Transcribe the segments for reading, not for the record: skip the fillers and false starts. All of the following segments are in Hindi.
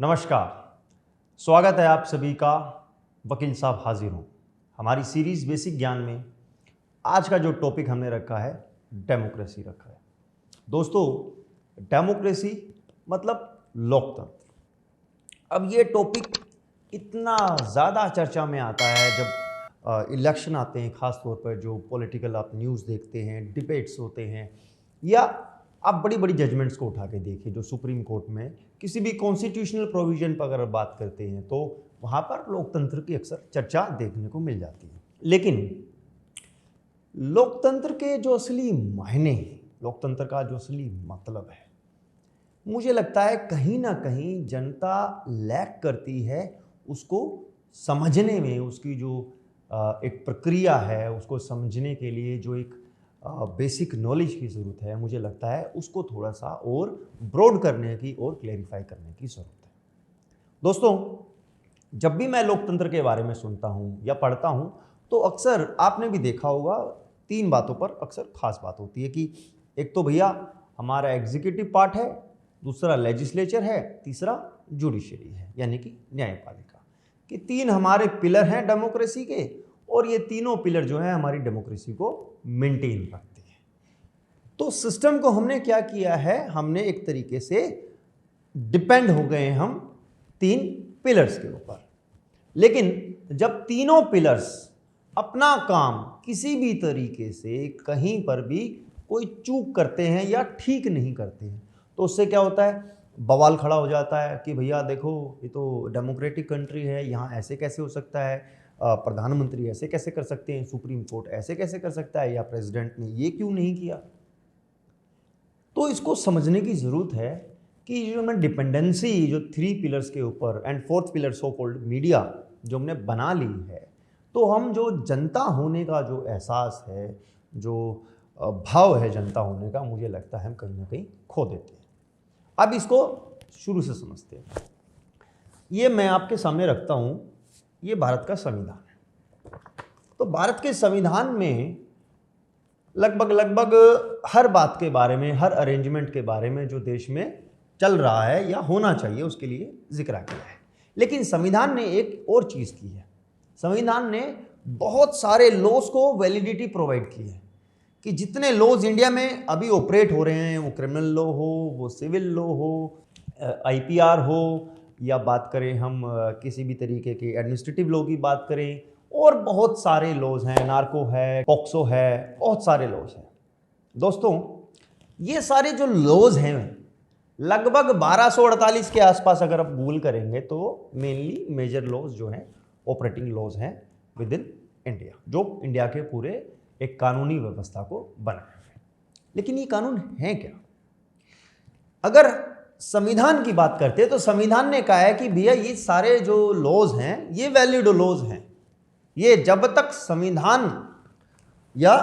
नमस्कार, स्वागत है आप सभी का। वकील साहब हाजिर हूँ हमारी सीरीज़ बेसिक ज्ञान में। आज का जो टॉपिक हमने रखा है डेमोक्रेसी रखा है। दोस्तों, डेमोक्रेसी मतलब लोकतंत्र। अब ये टॉपिक इतना ज़्यादा चर्चा में आता है जब इलेक्शन आते हैं, ख़ास तौर पर जो पॉलिटिकल आप न्यूज़ देखते हैं, डिबेट्स होते हैं, या आप बड़ी बड़ी जजमेंट्स को उठा के देखिए जो सुप्रीम कोर्ट में किसी भी कॉन्स्टिट्यूशनल प्रोविजन पर अगर बात करते हैं तो वहाँ पर लोकतंत्र की अक्सर चर्चा देखने को मिल जाती है। लेकिन लोकतंत्र के जो असली मायने हैं, लोकतंत्र का जो असली मतलब है, मुझे लगता है कहीं ना कहीं जनता लैक करती है उसको समझने में। उसकी जो एक प्रक्रिया है, उसको समझने के लिए जो एक बेसिक नॉलेज की ज़रूरत है, मुझे लगता है उसको थोड़ा सा और ब्रॉड करने की और क्लैरिफाई करने की ज़रूरत है। दोस्तों, जब भी मैं लोकतंत्र के बारे में सुनता हूँ या पढ़ता हूँ तो अक्सर आपने भी देखा होगा तीन बातों पर अक्सर खास बात होती है कि एक तो भैया हमारा एग्जीक्यूटिव पार्ट है, दूसरा लेजिस्लेचर है, तीसरा जुडिशरी है यानी कि न्यायपालिका। कि तीन हमारे पिलर हैं डेमोक्रेसी के, और ये तीनों पिलर जो हैं हमारी डेमोक्रेसी को मेंटेन रखते हैं। तो सिस्टम को हमने क्या किया है, हमने एक तरीके से डिपेंड हो गए हम तीन पिलर्स के ऊपर। लेकिन जब तीनों पिलर्स अपना काम किसी भी तरीके से कहीं पर भी कोई चूक करते हैं या ठीक नहीं करते हैं तो उससे क्या होता है, बवाल खड़ा हो जाता है कि भैया देखो ये तो डेमोक्रेटिक कंट्री है, यहाँ ऐसे कैसे हो सकता है, प्रधानमंत्री ऐसे कैसे कर सकते हैं, सुप्रीम कोर्ट ऐसे कैसे कर सकता है, या प्रेसिडेंट ने ये क्यों नहीं किया। तो इसको समझने की ज़रूरत है कि जो हमने डिपेंडेंसी जो थ्री पिलर्स के ऊपर and fourth pillar so called media जो हमने बना ली है, तो हम जो जनता होने का जो एहसास है, जो भाव है जनता होने का, मुझे लगता है हम कहीं ना कहीं खो देते हैं। अब इसको शुरू से समझते हैं। ये मैं आपके सामने रखता हूँ, ये भारत का संविधान है। तो भारत के संविधान में लगभग हर बात के बारे में, हर अरेंजमेंट के बारे में जो देश में चल रहा है या होना चाहिए उसके लिए जिक्र किया है। लेकिन संविधान ने एक और चीज़ की है, संविधान ने बहुत सारे लॉज को वैलिडिटी प्रोवाइड की है कि जितने लॉज इंडिया में अभी ऑपरेट हो रहे हैं, वो क्रिमिनल लॉ हो, वो सिविल लॉ हो, आईपीआर हो, या बात करें हम किसी भी तरीके के एडमिनिस्ट्रेटिव लॉ की बात करें, और बहुत सारे लॉज हैं, नार्को है, पॉक्सो है, बहुत सारे लॉज हैं। दोस्तों, ये सारे जो लॉज हैं लगभग 1248 के आसपास अगर आप गूगल करेंगे तो मेनली मेजर लॉज जो हैं, ऑपरेटिंग लॉज हैं विद इन इंडिया, जो इंडिया के पूरे एक कानूनी व्यवस्था को बनाए हैं। लेकिन ये कानून है क्या? अगर संविधान की बात करते हैं तो संविधान ने कहा है कि भैया ये सारे जो लॉज हैं ये वैलिड लॉज हैं, ये जब तक संविधान या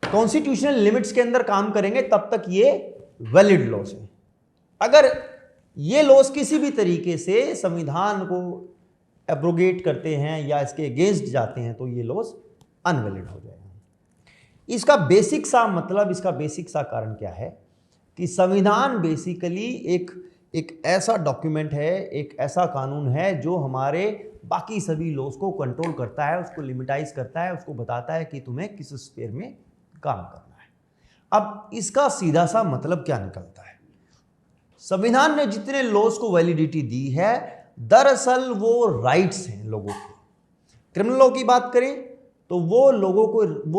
कॉन्स्टिट्यूशनल लिमिट्स के अंदर काम करेंगे तब तक ये वैलिड लॉज हैं। अगर ये लॉज किसी भी तरीके से संविधान को एब्रोगेट करते हैं या इसके अगेंस्ट जाते हैं तो ये लॉज अनवैलिड हो जाएगा। इसका बेसिक सा मतलब, इसका बेसिक सा कारण क्या है कि संविधान बेसिकली एक ऐसा डॉक्यूमेंट है, एक ऐसा कानून है जो हमारे बाकी सभी लॉज को कंट्रोल करता है, उसको लिमिटाइज करता है, उसको बताता है कि तुम्हें किस स्फीयर में काम करना है। अब इसका सीधा सा मतलब क्या निकलता है, संविधान ने जितने लॉज को वैलिडिटी दी है दरअसल वो राइट्स हैं लोगों के। क्रिमिनल लॉ की बात करें तो वो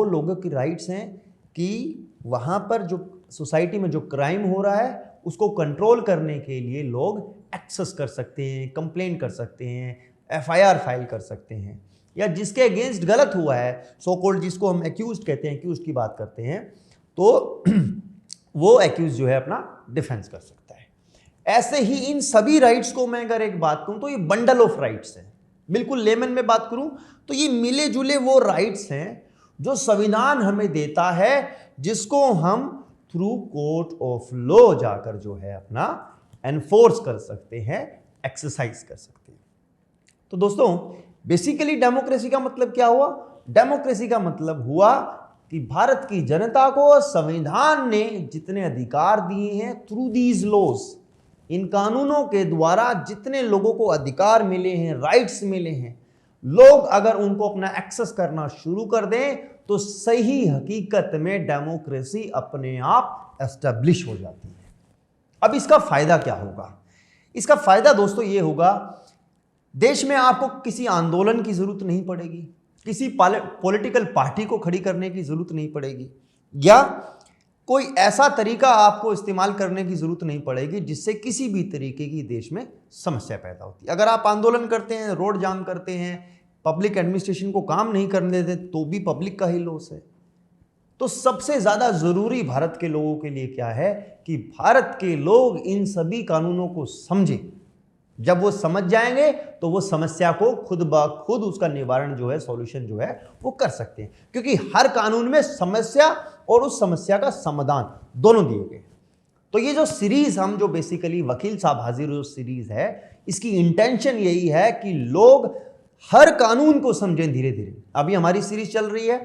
लोगों की राइट्स हैं कि वहाँ पर जो सोसाइटी में जो क्राइम हो रहा है उसको कंट्रोल करने के लिए लोग एक्सेस कर सकते हैं, कंप्लेन कर सकते हैं, एफआईआर फाइल कर सकते हैं, या जिसके अगेंस्ट गलत हुआ है, सो कॉल्ड जिसको हम एक्यूज्ड कहते हैं, एक्यूज्ड की बात करते हैं, तो वो एक्यूज जो है अपना डिफेंस कर सकता है। ऐसे ही इन सभी राइट्स को मैं अगर एक बात कहूँ तो ये बंडल ऑफ राइट्स है। बिल्कुल लेमन में बात करूँ तो ये मिले जुले वो राइट्स हैं जो संविधान हमें देता है, जिसको हम थ्रू कोर्ट ऑफ लॉ जाकर जो है अपना एनफोर्स कर सकते हैं, एक्सरसाइज कर सकते हैं। तो दोस्तों, बेसिकली डेमोक्रेसी का मतलब क्या हुआ? डेमोक्रेसी का मतलब हुआ कि भारत की जनता को संविधान ने जितने अधिकार दिए हैं थ्रू दीज लॉज, इन कानूनों के द्वारा जितने लोगों को अधिकार मिले हैं, राइट्स मिले हैं, लोग अगर उनको अपना एक्सेस करना शुरू कर दें तो सही हकीकत में डेमोक्रेसी अपने आप एस्टेब्लिश हो जाती है। अब इसका फायदा क्या होगा? इसका फायदा दोस्तों ये होगा, देश में आपको किसी आंदोलन की जरूरत नहीं पड़ेगी, किसी पॉलिटिकल पार्टी को खड़ी करने की जरूरत नहीं पड़ेगी, या कोई ऐसा तरीका आपको इस्तेमाल करने की जरूरत नहीं पड़ेगी जिससे किसी भी तरीके की देश में समस्या पैदा होती है। अगर आप आंदोलन करते हैं, रोड जाम करते हैं, पब्लिक एडमिनिस्ट्रेशन को काम नहीं करने देते, तो भी पब्लिक का ही लॉस है। तो सबसे ज्यादा जरूरी भारत के लोगों के लिए क्या है कि भारत के लोग इन सभी कानूनों को समझें। जब वो समझ जाएंगे तो वो समस्या को खुद ब खुद उसका निवारण जो है, सॉल्यूशन जो है वो कर सकते हैं, क्योंकि हर कानून में समस्या और उस समस्या का समाधान दोनों दिए गए। तो ये जो सीरीज हम जो बेसिकली वकील साहब हाजिर जो सीरीज है, इसकी इंटेंशन यही है कि लोग हर कानून को समझें धीरे धीरे। अभी हमारी सीरीज चल रही है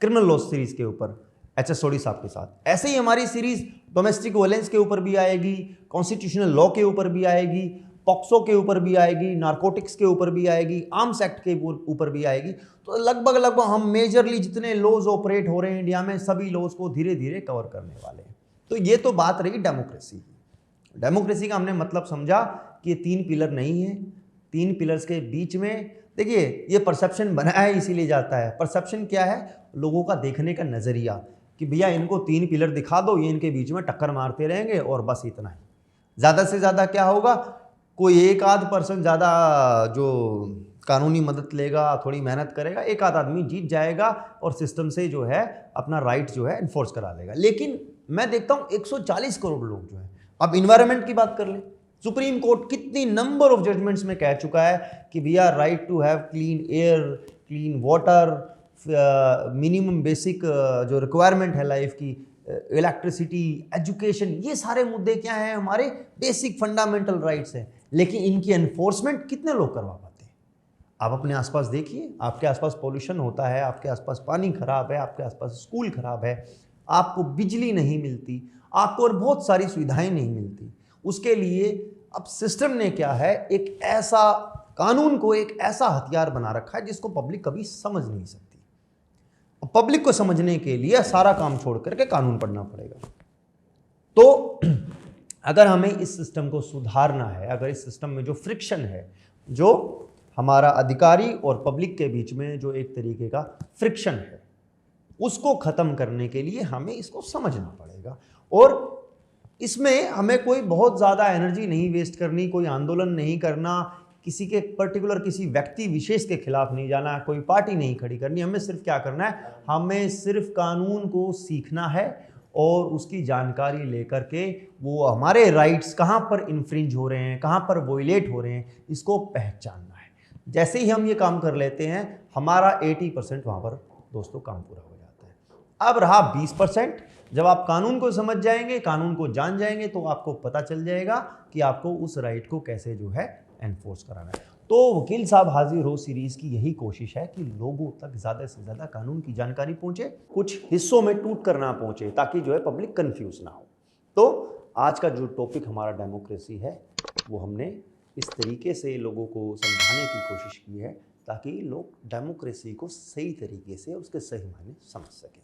क्रिमिनल लॉ सीरीज के ऊपर एच एस सोडी साहब के साथ, ऐसे ही हमारी सीरीज डोमेस्टिक वायलेंस के ऊपर भी आएगी, कॉन्स्टिट्यूशनल लॉ के ऊपर भी आएगी, पॉक्सो के ऊपर भी आएगी, नारकोटिक्स के ऊपर भी आएगी, आर्म्स एक्ट के ऊपर भी आएगी। तो लगभग हम मेजरली जितने लॉज ऑपरेट हो रहे हैं इंडिया में, सभी लॉज को धीरे धीरे कवर करने वाले हैं। तो ये तो बात रही डेमोक्रेसी की। डेमोक्रेसी का हमने मतलब समझा कि ये 3 पिलर नहीं है। 3 पिलर्स के बीच में देखिए, ये परसेप्शन बना है इसीलिए जाता है। परसेप्शन क्या है? लोगों का देखने का नजरिया कि भैया इनको 3 पिलर दिखा दो, ये इनके बीच में टक्कर मारते रहेंगे और बस इतना ही। ज़्यादा से ज़्यादा क्या होगा, कोई एक आध पर्सन ज़्यादा जो कानूनी मदद लेगा, थोड़ी मेहनत करेगा, एक आध आदमी जीत जाएगा और सिस्टम से जो है अपना राइट जो है इन्फोर्स करा लेगा। लेकिन मैं देखता हूँ 140 करोड़ लोग जो हैं, अब इन्वायरमेंट की बात कर लें, सुप्रीम कोर्ट कितनी नंबर ऑफ जजमेंट्स में कह चुका है कि we are right to have clean air, clean water, minimum basic जो रिक्वायरमेंट है लाइफ की, इलेक्ट्रिसिटी, एजुकेशन, ये सारे मुद्दे क्या हैं? हमारे बेसिक फंडामेंटल राइट्स हैं। लेकिन इनकी एनफोर्समेंट कितने लोग करवा पाते हैं? आप अपने आसपास देखिए, आपके आसपास पॉल्यूशन होता है, आपके आसपास पानी खराब है, आपके आसपास स्कूल खराब है, आपको बिजली नहीं मिलती, आपको और बहुत सारी सुविधाएं नहीं मिलती। उसके लिए अब सिस्टम ने क्या है, एक ऐसा कानून को एक ऐसा हथियार बना रखा है जिसको पब्लिक कभी समझ नहीं सकती। पब्लिक को समझने के लिए सारा काम छोड़ करके कानून पढ़ना पड़ेगा। तो अगर हमें इस सिस्टम को सुधारना है, अगर इस सिस्टम में जो फ्रिक्शन है, जो हमारा अधिकारी और पब्लिक के बीच में जो एक तरीके का फ्रिक्शन है, उसको खत्म करने के लिए हमें इसको समझना पड़ेगा। और इसमें हमें कोई बहुत ज़्यादा एनर्जी नहीं वेस्ट करनी, कोई आंदोलन नहीं करना, किसी के पर्टिकुलर किसी व्यक्ति विशेष के खिलाफ नहीं जाना, कोई पार्टी नहीं खड़ी करनी। हमें सिर्फ क्या करना है, हमें सिर्फ कानून को सीखना है और उसकी जानकारी लेकर के वो हमारे राइट्स कहाँ पर इन्फ्रिंज हो रहे हैं, कहाँ पर वोयलेट हो रहे हैं, इसको पहचानना है। जैसे ही हम ये काम कर लेते हैं, हमारा 80% वहाँ पर दोस्तों काम पूरा हो जाता है। अब रहा 20%, जब आप कानून को समझ जाएंगे, कानून को जान जाएंगे, तो आपको पता चल जाएगा कि आपको उस राइट को कैसे जो है एनफोर्स कराना है। तो वकील साहब हाजिर हो सीरीज की यही कोशिश है कि लोगों तक ज़्यादा से ज़्यादा कानून की जानकारी पहुंचे, कुछ हिस्सों में टूट कर ना पहुंचे, ताकि जो है पब्लिक कंफ्यूज ना हो। तो आज का जो टॉपिक हमारा डेमोक्रेसी है, वो हमने इस तरीके से लोगों को समझाने की कोशिश की है ताकि लोग डेमोक्रेसी को सही तरीके से उसके सही मायने समझ सकें।